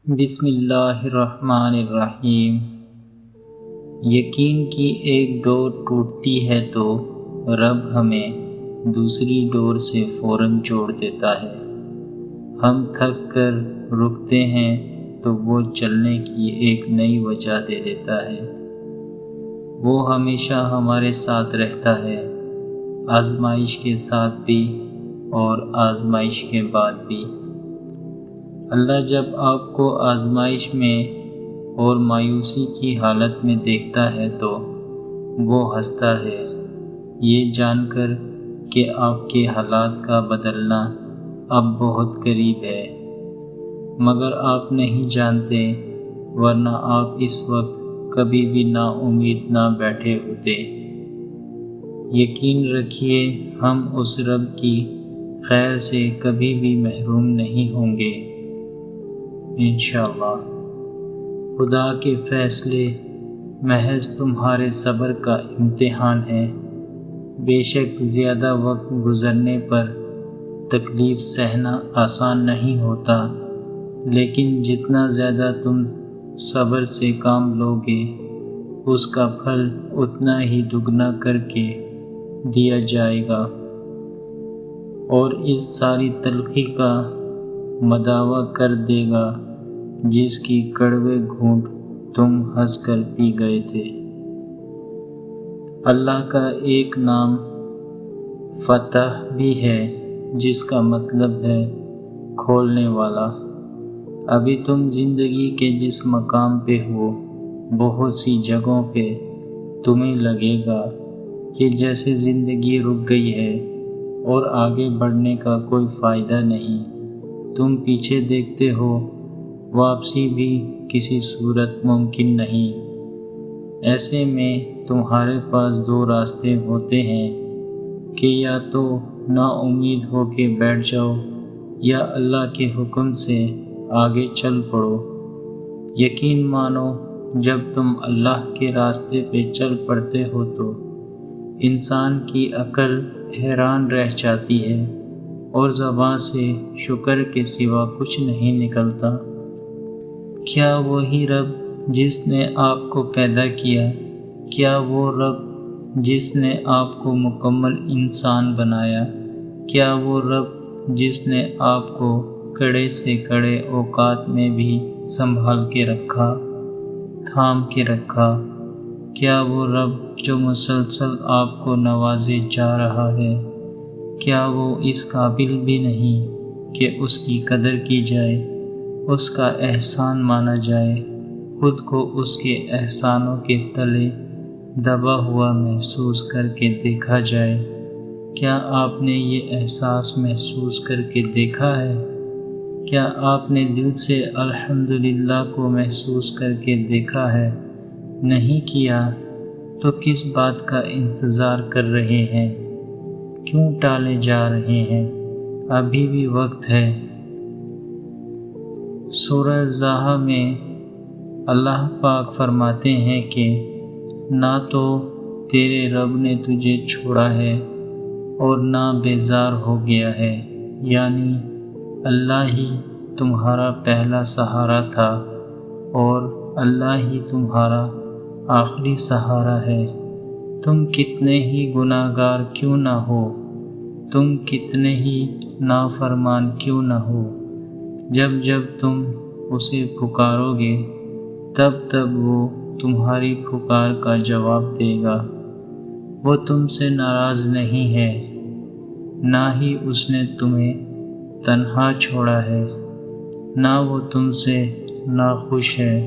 بسم اللہ الرحمن الرحیم۔ یقین کی ایک ڈور ٹوٹتی ہے تو رب ہمیں دوسری ڈور سے فوراً جوڑ دیتا ہے۔ ہم تھک کر رکتے ہیں تو وہ چلنے کی ایک نئی وجہ دے دیتا ہے۔ وہ ہمیشہ ہمارے ساتھ رہتا ہے، آزمائش کے ساتھ بھی اور آزمائش کے بعد بھی۔ اللہ جب آپ کو آزمائش میں اور مایوسی کی حالت میں دیکھتا ہے تو وہ ہنستا ہے، یہ جان کر کہ آپ کے حالات کا بدلنا اب بہت قریب ہے، مگر آپ نہیں جانتے، ورنہ آپ اس وقت کبھی بھی نا امید نہ بیٹھے ہوتے۔ یقین رکھیے ہم اس رب کی خیر سے کبھی بھی محروم نہیں ہوں گے انشاءاللہ۔ خدا کے فیصلے محض تمہارے صبر کا امتحان ہے۔ بے شک زیادہ وقت گزرنے پر تکلیف سہنا آسان نہیں ہوتا، لیکن جتنا زیادہ تم صبر سے کام لوگے اس کا پھل اتنا ہی دگنا کر کے دیا جائے گا، اور اس ساری تلخی کا مداوع کر دے گا جس کی کڑوے گھونٹ تم ہنس کر پی گئے تھے۔ اللہ کا ایک نام فتح بھی ہے جس کا مطلب ہے کھولنے والا۔ ابھی تم زندگی کے جس مقام پہ ہو، بہت سی جگہوں پہ تمہیں لگے گا کہ جیسے زندگی رک گئی ہے اور آگے بڑھنے کا کوئی فائدہ نہیں۔ تم پیچھے دیکھتے ہو، واپسی بھی کسی صورت ممکن نہیں۔ ایسے میں تمہارے پاس دو راستے ہوتے ہیں کہ یا تو نا امید ہو کے بیٹھ جاؤ یا اللہ کے حکم سے آگے چل پڑو۔ یقین مانو جب تم اللہ کے راستے پہ چل پڑتے ہو تو انسان کی عقل حیران رہ جاتی ہے اور زبان سے شکر کے سوا کچھ نہیں نکلتا۔ کیا وہی رب جس نے آپ کو پیدا کیا، کیا وہ رب جس نے آپ کو مکمل انسان بنایا، کیا وہ رب جس نے آپ کو کڑے سے کڑے اوقات میں بھی سنبھال کے رکھا، تھام کے رکھا، کیا وہ رب جو مسلسل آپ کو نوازے جا رہا ہے، کیا وہ اس قابل بھی نہیں کہ اس کی قدر کی جائے، اس کا احسان مانا جائے، خود کو اس کے احسانوں کے تلے دبا ہوا محسوس کر کے دیکھا جائے؟ کیا آپ نے یہ احساس محسوس کر کے دیکھا ہے؟ کیا آپ نے دل سے الحمدللہ کو محسوس کر کے دیکھا ہے؟ نہیں کیا تو کس بات کا انتظار کر رہے ہیں؟ کیوں ٹالے جا رہے ہیں؟ ابھی بھی وقت ہے۔ سورہ زاہا میں اللہ پاک فرماتے ہیں کہ نہ تو تیرے رب نے تجھے چھوڑا ہے اور نہ بیزار ہو گیا ہے، یعنی اللہ ہی تمہارا پہلا سہارا تھا اور اللہ ہی تمہارا آخری سہارا ہے۔ تم کتنے ہی گناہ گار کیوں نہ ہو، تم کتنے ہی نافرمان کیوں نہ ہو، جب جب تم اسے پکارو گے تب تب وہ تمہاری پکار کا جواب دے گا۔ وہ تم سے ناراض نہیں ہے، نہ ہی اس نے تمہیں تنہا چھوڑا ہے، نہ وہ تم سے ناخوش ہے۔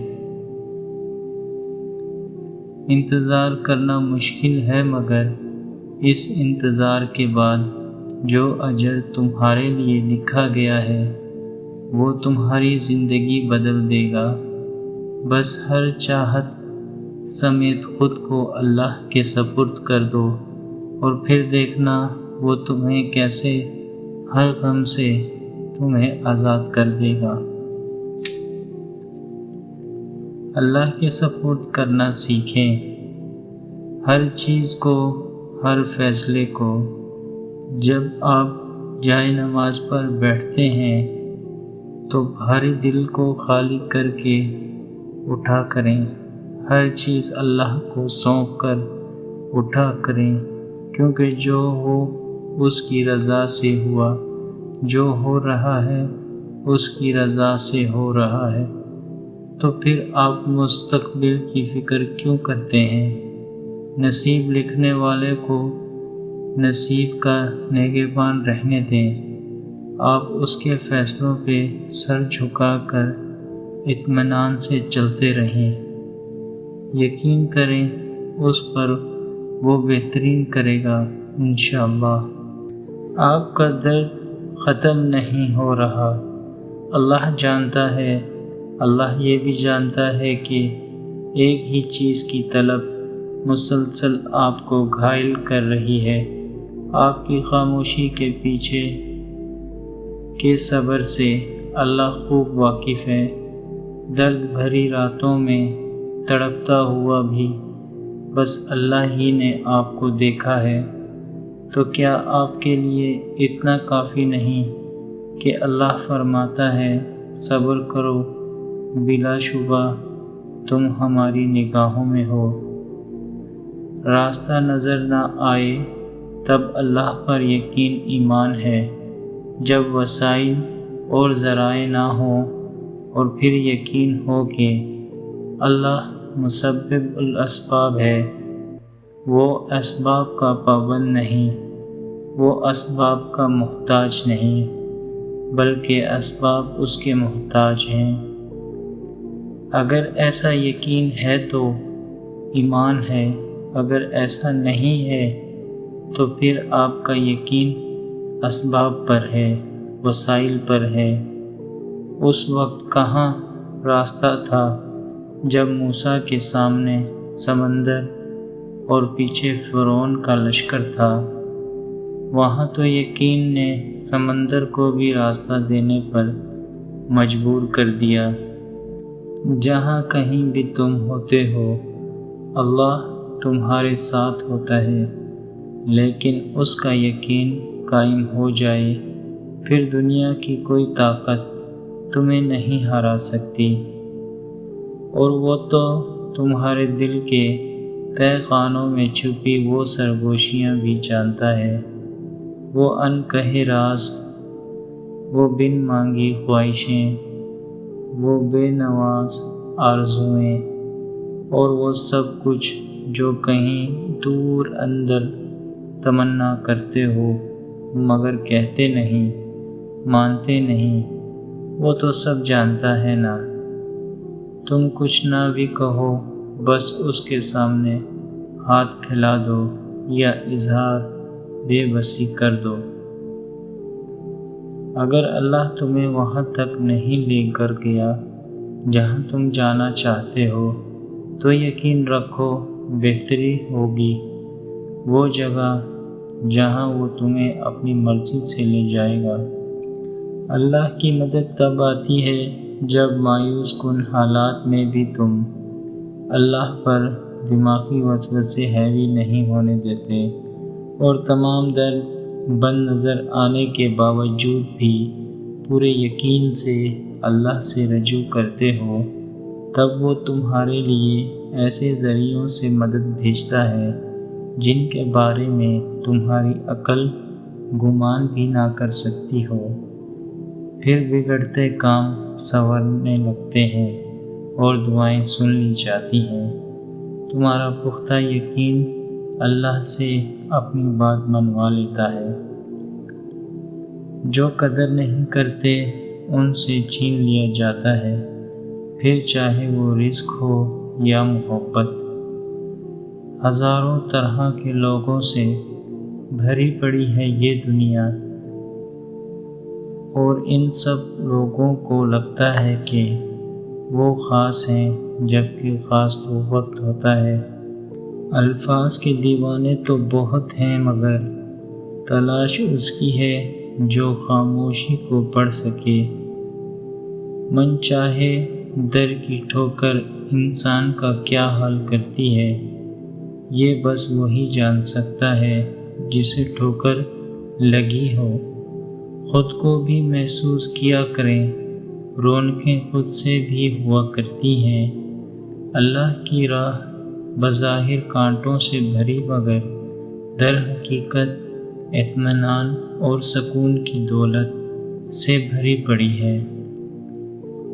انتظار کرنا مشکل ہے، مگر اس انتظار کے بعد جو اجر تمہارے لیے لکھا گیا ہے وہ تمہاری زندگی بدل دے گا۔ بس ہر چاہت سمیت خود کو اللہ کے سپرد کر دو اور پھر دیکھنا وہ تمہیں کیسے ہر غم سے تمہیں آزاد کر دے گا۔ اللہ کے سپرد کرنا سیکھیں، ہر چیز کو، ہر فیصلے کو۔ جب آپ جائے نماز پر بیٹھتے ہیں تو بھاری دل کو خالی کر کے اٹھا کریں، ہر چیز اللہ کو سونپ کر اٹھا کریں، کیونکہ جو ہو اس کی رضا سے ہوا، جو ہو رہا ہے اس کی رضا سے ہو رہا ہے، تو پھر آپ مستقبل کی فکر کیوں کرتے ہیں؟ نصیب لکھنے والے کو نصیب کا نگہبان رہنے دیں، آپ اس کے فیصلوں پہ سر جھکا کر اطمینان سے چلتے رہیں، یقین کریں اس پر، وہ بہترین کرے گا انشاءاللہ۔ آپ کا درد ختم نہیں ہو رہا، اللہ جانتا ہے، اللہ یہ بھی جانتا ہے کہ ایک ہی چیز کی طلب مسلسل آپ کو گھائل کر رہی ہے، آپ کی خاموشی کے پیچھے کے صبر سے اللہ خوب واقف ہے، درد بھری راتوں میں تڑپتا ہوا بھی بس اللہ ہی نے آپ کو دیکھا ہے، تو کیا آپ کے لیے اتنا کافی نہیں کہ اللہ فرماتا ہے صبر کرو، بلا شبہ تم ہماری نگاہوں میں ہو۔ راستہ نظر نہ آئے تب اللہ پر یقین ایمان ہے، جب وسائل اور ذرائع نہ ہوں اور پھر یقین ہو کہ اللہ مسبب الاسباب ہے، وہ اسباب کا پابند نہیں، وہ اسباب کا محتاج نہیں، بلکہ اسباب اس کے محتاج ہیں۔ اگر ایسا یقین ہے تو ایمان ہے، اگر ایسا نہیں ہے تو پھر آپ کا یقین اسباب پر ہے، وسائل پر ہے۔ اس وقت کہاں راستہ تھا جب موسیٰ کے سامنے سمندر اور پیچھے فرعون کا لشکر تھا، وہاں تو یقین نے سمندر کو بھی راستہ دینے پر مجبور کر دیا۔ جہاں کہیں بھی تم ہوتے ہو، اللہ تمہارے ساتھ ہوتا ہے، لیکن اس کا یقین قائم ہو جائے، پھر دنیا کی کوئی طاقت تمہیں نہیں ہرا سکتی، اور وہ تو تمہارے دل کے تہہ خانوں میں چھپی وہ سرگوشیاں بھی جانتا ہے، وہ انکہے راز، وہ بن مانگی خواہشیں، وہ بے نواز آرزوئیں، اور وہ سب کچھ جو کہیں دور اندر تمنا کرتے ہو مگر کہتے نہیں، مانتے نہیں، وہ تو سب جانتا ہے نا۔ تم کچھ نہ بھی کہو، بس اس کے سامنے ہاتھ پھیلا دو یا اظہار بے بسی کر دو۔ اگر اللہ تمہیں وہاں تک نہیں لے کر گیا جہاں تم جانا چاہتے ہو، تو یقین رکھو بہتری ہوگی وہ جگہ جہاں وہ تمہیں اپنی مرضی سے لے جائے گا۔ اللہ کی مدد تب آتی ہے جب مایوس کن حالات میں بھی تم اللہ پر دماغی وسوسے حاوی نہیں ہونے دیتے، اور تمام درد بند نظر آنے کے باوجود بھی پورے یقین سے اللہ سے رجوع کرتے ہو، تب وہ تمہارے لیے ایسے ذریعوں سے مدد بھیجتا ہے جن کے بارے میں تمہاری عقل گمان بھی نہ کر سکتی ہو۔ پھر بگڑتے کام سنورنے لگتے ہیں اور دعائیں سن لی جاتی ہیں۔ تمہارا پختہ یقین اللہ سے اپنی بات منوا لیتا ہے۔ جو قدر نہیں کرتے ان سے چھین لیا جاتا ہے، پھر چاہے وہ رزق ہو یا محبت۔ ہزاروں طرح کے لوگوں سے بھری پڑی ہے یہ دنیا، اور ان سب لوگوں کو لگتا ہے کہ وہ خاص ہیں، جبکہ خاص تو وقت ہوتا ہے۔ الفاظ کے دیوانے تو بہت ہیں، مگر تلاش اس کی ہے جو خاموشی کو پڑھ سکے۔ من چاہے در کی ٹھوکر انسان کا کیا حال کرتی ہے، یہ بس وہی جان سکتا ہے جسے ٹھوکر لگی ہو۔ خود کو بھی محسوس کیا کریں، رونقیں خود سے بھی ہوا کرتی ہیں۔ اللہ کی راہ بظاہر کانٹوں سے بھری مگر در حقیقت اطمینان اور سکون کی دولت سے بھری پڑی ہے۔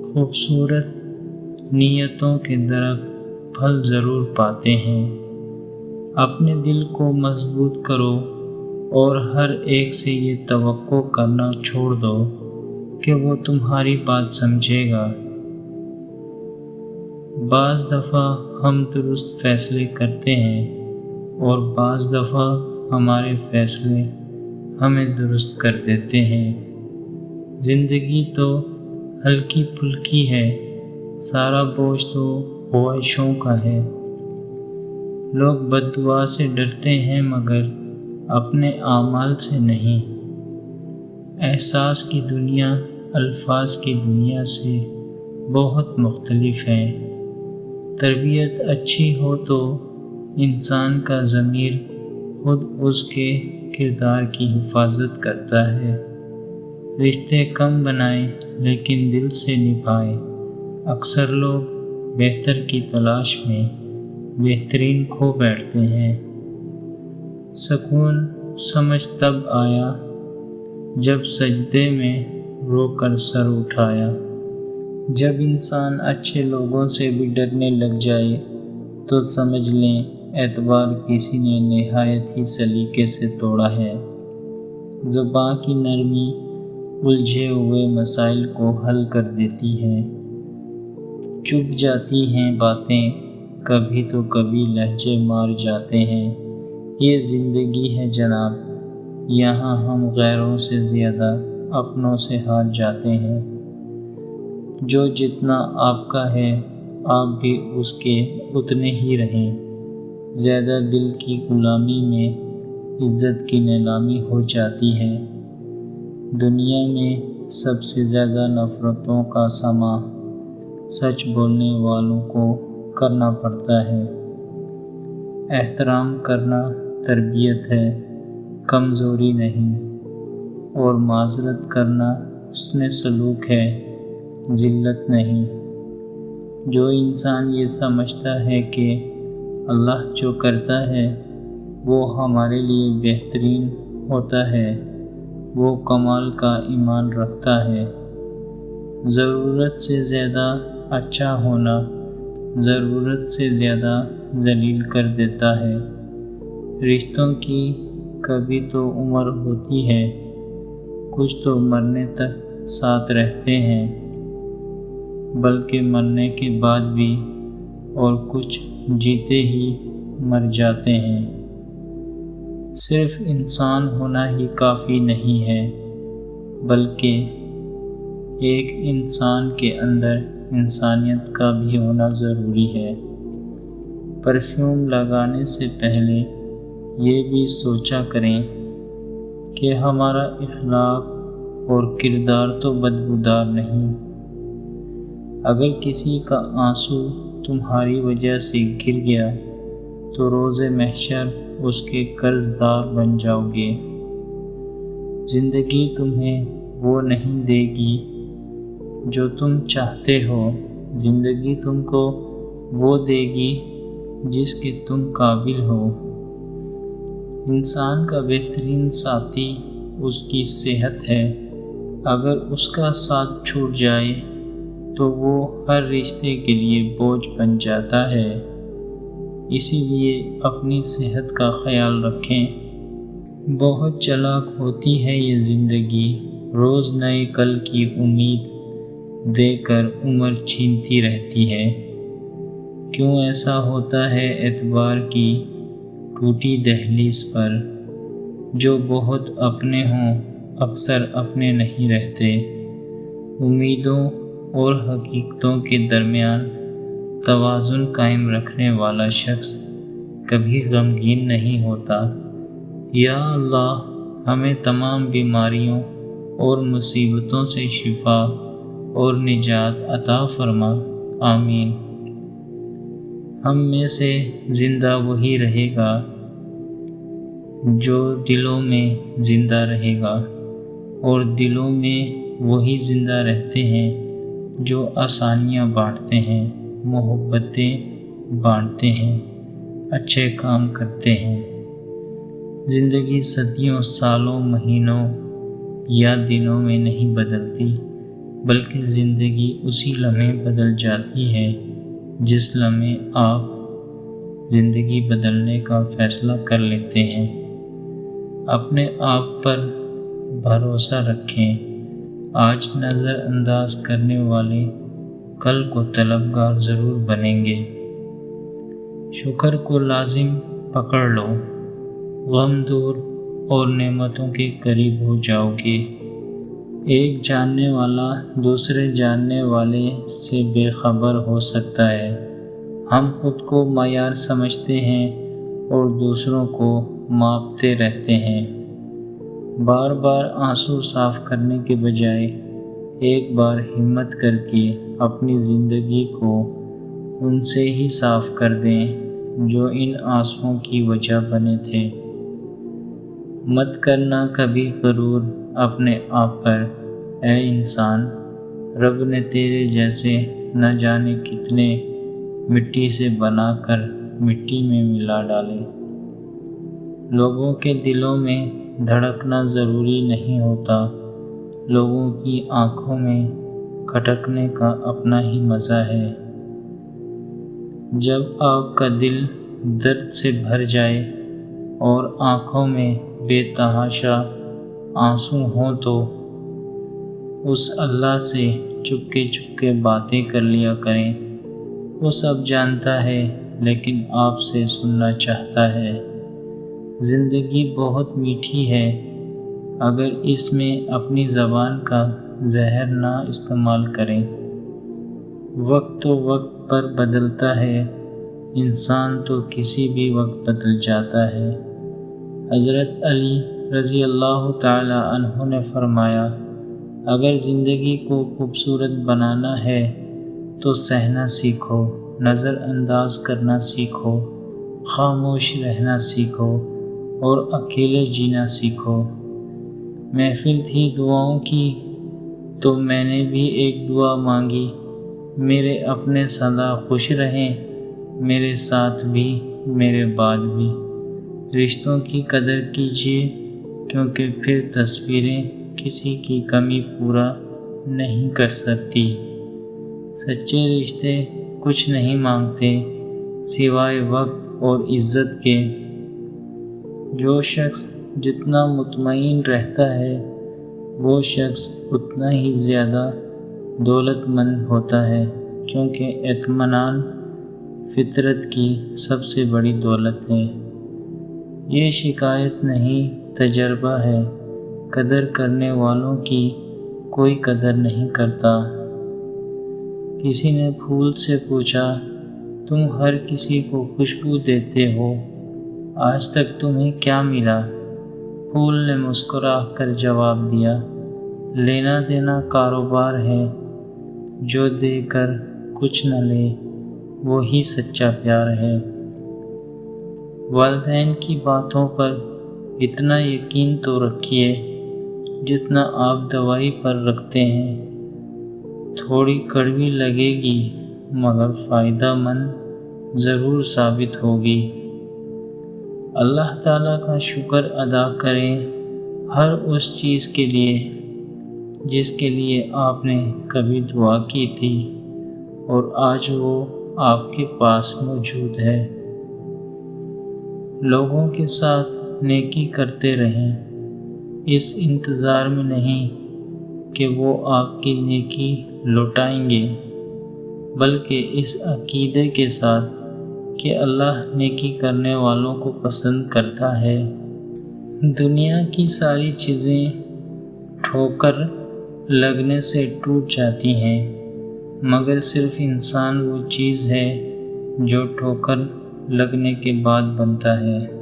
خوبصورت نیتوں کے درخت پھل ضرور پاتے ہیں۔ اپنے دل کو مضبوط کرو اور ہر ایک سے یہ توقع کرنا چھوڑ دو کہ وہ تمہاری بات سمجھے گا۔ بعض دفعہ ہم درست فیصلے کرتے ہیں اور بعض دفعہ ہمارے فیصلے ہمیں درست کر دیتے ہیں۔ زندگی تو ہلکی پھلکی ہے، سارا بوجھ تو خواہشوں کا ہے۔ لوگ بد دعا سے ڈرتے ہیں مگر اپنے اعمال سے نہیں۔ احساس کی دنیا الفاظ کی دنیا سے بہت مختلف ہے۔ تربیت اچھی ہو تو انسان کا ضمیر خود اس کے کردار کی حفاظت کرتا ہے۔ رشتے کم بنائیں لیکن دل سے نبھائیں۔ اکثر لوگ بہتر کی تلاش میں بہترین کھو بیٹھتے ہیں۔ سکون سمجھ تب آیا جب سجدے میں رو کر سر اٹھایا۔ جب انسان اچھے لوگوں سے بھی ڈرنے لگ جائے تو سمجھ لیں اعتبار کسی نے نہایت ہی سلیقے سے توڑا ہے۔ زبان کی نرمی الجھے ہوئے مسائل کو حل کر دیتی ہے۔ چپ جاتی ہیں باتیں، کبھی تو کبھی لہجے مار جاتے ہیں۔ یہ زندگی ہے جناب، یہاں ہم غیروں سے زیادہ اپنوں سے ہار جاتے ہیں۔ جو جتنا آپ کا ہے آپ بھی اس کے اتنے ہی رہیں۔ زیادہ دل کی غلامی میں عزت کی نیلامی ہو جاتی ہے۔ دنیا میں سب سے زیادہ نفرتوں کا سامنا سچ بولنے والوں کو کرنا پڑتا ہے۔ احترام کرنا تربیت ہے، کمزوری نہیں، اور معذرت کرنا حسن سلوک ہے، ذلت نہیں۔ جو انسان یہ سمجھتا ہے کہ اللہ جو کرتا ہے وہ ہمارے لیے بہترین ہوتا ہے، وہ کمال کا ایمان رکھتا ہے۔ ضرورت سے زیادہ اچھا ہونا ضرورت سے زیادہ ذلیل کر دیتا ہے۔ رشتوں کی کبھی تو عمر ہوتی ہے، کچھ تو مرنے تک ساتھ رہتے ہیں، بلکہ مرنے کے بعد بھی، اور کچھ جیتے ہی مر جاتے ہیں۔ صرف انسان ہونا ہی کافی نہیں ہے، بلکہ ایک انسان کے اندر انسانیت کا بھی ہونا ضروری ہے۔ پرفیوم لگانے سے پہلے یہ بھی سوچا کریں کہ ہمارا اخلاق اور کردار تو بدبودار نہیں۔ اگر کسی کا آنسو تمہاری وجہ سے گر گیا تو روز محشر اس کے قرض دار بن جاؤ گے۔ زندگی تمہیں وہ نہیں دے گی جو تم چاہتے ہو، زندگی تم کو وہ دے گی جس کے تم قابل ہو۔ انسان کا بہترین ساتھی اس کی صحت ہے، اگر اس کا ساتھ چھوٹ جائے تو وہ ہر رشتے کے لیے بوجھ بن جاتا ہے۔ اسی لیے اپنی صحت کا خیال رکھیں۔ بہت چالاک ہوتی ہے یہ زندگی، روز نئے کل کی امید دے کر عمر چھینتی رہتی ہے۔ کیوں ایسا ہوتا ہے اعتبار کی ٹوٹی دہلیز پر؟ جو بہت اپنے ہوں اکثر اپنے نہیں رہتے۔ امیدوں اور حقیقتوں کے درمیان توازن قائم رکھنے والا شخص کبھی غمگین نہیں ہوتا۔ یا اللہ ہمیں تمام بیماریوں اور مصیبتوں سے شفا اور نجات عطا فرما، آمین۔ ہم میں سے زندہ وہی رہے گا جو دلوں میں زندہ رہے گا، اور دلوں میں وہی زندہ رہتے ہیں جو آسانیاں بانٹتے ہیں، محبتیں بانٹتے ہیں، اچھے کام کرتے ہیں۔ زندگی صدیوں، سالوں، مہینوں یا دنوں میں نہیں بدلتی، بلکہ زندگی اسی لمحے بدل جاتی ہے جس لمحے آپ زندگی بدلنے کا فیصلہ کر لیتے ہیں۔ اپنے آپ پر بھروسہ رکھیں۔ آج نظر انداز کرنے والے کل کو طلبگار ضرور بنیں گے۔ شکر کو لازم پکڑ لو، غم دور اور نعمتوں کے قریب ہو جاؤ گے۔ ایک جاننے والا دوسرے جاننے والے سے بے خبر ہو سکتا ہے۔ ہم خود کو معیار سمجھتے ہیں اور دوسروں کو ماپتے رہتے ہیں۔ بار بار آنسو صاف کرنے کے بجائے ایک بار ہمت کر کے اپنی زندگی کو ان سے ہی صاف کر دیں جو ان آنسوؤں کی وجہ بنے تھے۔ مت کرنا کبھی غرور اپنے آپ پر، اے انسان۔ رب نے تیرے جیسے نہ جانے کتنے مٹی سے بنا کر مٹی میں ملا ڈالے۔ لوگوں کے دلوں میں دھڑکنا ضروری نہیں ہوتا، لوگوں کی آنکھوں میں کھٹکنے کا اپنا ہی مزہ ہے۔ جب آپ کا دل درد سے بھر جائے اور آنکھوں میں بے تحاشا آنسو ہوں تو اس اللہ سے چپکے باتیں کر لیا کریں۔ وہ سب جانتا ہے لیکن آپ سے سننا چاہتا ہے۔ زندگی بہت میٹھی ہے، اگر اس میں اپنی زبان کا زہر نہ استعمال کریں۔ وقت تو وقت پر بدلتا ہے، انسان تو کسی بھی وقت بدل جاتا ہے۔ حضرت علی رضی اللہ تعالی عنہ نے فرمایا، اگر زندگی کو خوبصورت بنانا ہے تو سہنا سیکھو، نظر انداز کرنا سیکھو، خاموش رہنا سیکھو اور اکیلے جینا سیکھو۔ محفل تھی دعاؤں کی تو میں نے بھی ایک دعا مانگی، میرے اپنے سدا خوش رہیں، میرے ساتھ بھی میرے بعد بھی۔ رشتوں کی قدر کیجیے کیونکہ پھر تصویریں کسی کی کمی پورا نہیں کر سکتی۔ سچے رشتے کچھ نہیں مانگتے سوائے وقت اور عزت کے۔ جو شخص جتنا مطمئن رہتا ہے وہ شخص اتنا ہی زیادہ دولت مند ہوتا ہے، کیونکہ اطمینان فطرت کی سب سے بڑی دولت ہے۔ یہ شکایت نہیں، تجربہ ہے، قدر کرنے والوں کی کوئی قدر نہیں کرتا۔ کسی نے پھول سے پوچھا، تم ہر کسی کو خوشبو دیتے ہو، آج تک تمہیں کیا ملا؟ پھول نے مسکرا کر جواب دیا، لینا دینا کاروبار ہے، جو دے کر کچھ نہ لے وہی سچا پیار ہے۔ والدین کی باتوں پر اتنا یقین تو رکھیے جتنا آپ دوائی پر رکھتے ہیں۔ تھوڑی کڑوی لگے گی مگر فائدہ مند ضرور ثابت ہوگی۔ اللہ تعالیٰ کا شکر ادا کریں ہر اس چیز کے لیے جس کے لیے آپ نے کبھی دعا کی تھی اور آج وہ آپ کے پاس موجود ہے۔ لوگوں کے ساتھ نیکی کرتے رہیں، اس انتظار میں نہیں کہ وہ آپ کی نیکی لوٹائیں گے، بلکہ اس عقیدے کے ساتھ کہ اللہ نیکی کرنے والوں کو پسند کرتا ہے۔ دنیا کی ساری چیزیں ٹھوکر لگنے سے ٹوٹ جاتی ہیں، مگر صرف انسان وہ چیز ہے جو ٹھوکر لگنے کے بعد بنتا ہے۔